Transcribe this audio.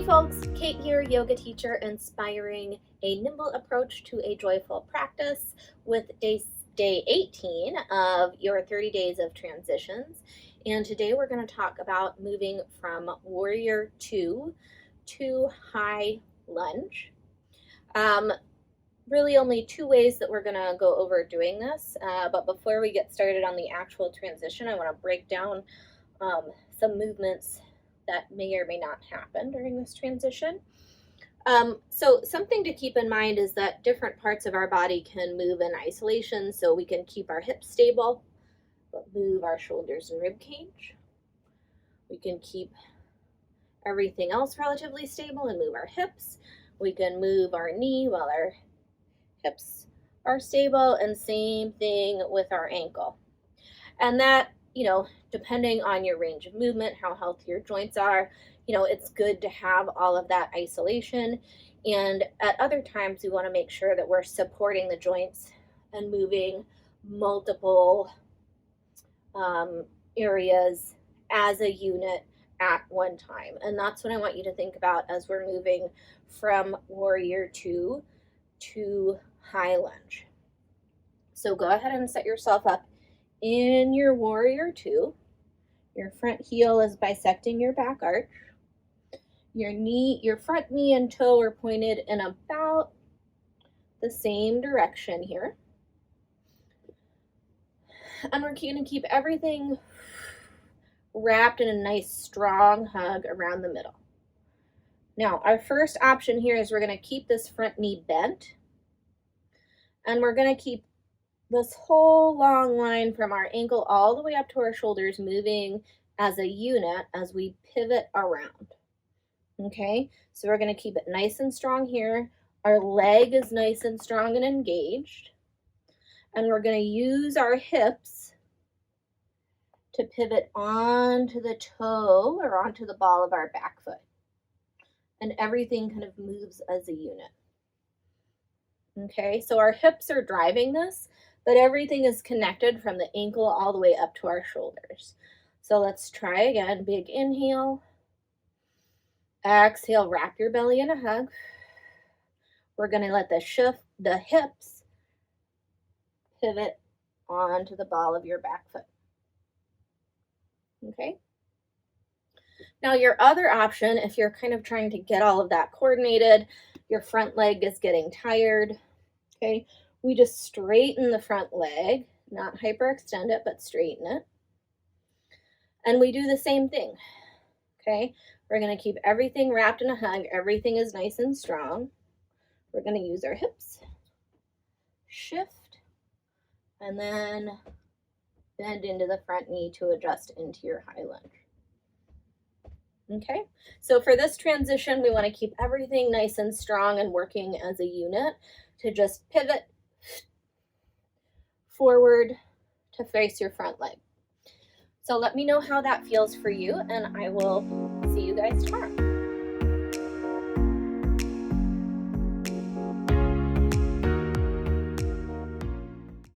folks, Kate here, yoga teacher, inspiring a nimble approach to a joyful practice with day 18 of your 30 days of transitions. And today we're going to talk about moving from Warrior 2 to High Lunge. Really only two ways that we're going to go over doing this, but before we get started on the actual transition, I want to break down some movements that may or may not happen during this transition. So something to keep in mind is that different parts of our body can move in isolation, so we can keep our hips stable, but move our shoulders and rib cage. We can keep everything else relatively stable and move our hips. We can move our knee while our hips are stable, and same thing with our ankle. And that, depending on your range of movement, how healthy your joints are, it's good to have all of that isolation. And at other times, we want to make sure that we're supporting the joints and moving multiple areas as a unit at one time. And that's what I want you to think about as we're moving from Warrior 2 to High Lunge. So go ahead and set yourself up in your Warrior 2. Your front heel is bisecting your back arch. Your front knee and toe are pointed in about the same direction here. And we're going to keep everything wrapped in a nice strong hug around the middle. Now, our first option here is we're going to keep this front knee bent. And we're going to keep this whole long line from our ankle all the way up to our shoulders moving as a unit as we pivot around. Okay, so we're going to keep it nice and strong here. Our leg is nice and strong and engaged. And we're going to use our hips to pivot onto the toe or onto the ball of our back foot. And everything kind of moves as a unit. Okay, so our hips are driving this, but everything is connected from the ankle all the way up to our shoulders. So let's try again. Big inhale. Exhale, wrap your belly in a hug. We're going to let the hips pivot onto the ball of your back foot. Okay. Now your other option, if you're kind of trying to get all of that coordinated, your front leg is getting tired. Okay, we just straighten the front leg, not hyperextend it, but straighten it. And we do the same thing. Okay, we're going to keep everything wrapped in a hug. Everything is nice and strong. We're going to use our hips, shift, and then bend into the front knee to adjust into your high lunge. Okay, so for this transition, we want to keep everything nice and strong and working as a unit to just pivot forward to face your front leg. So let me know how that feels for you, and I will see you guys tomorrow.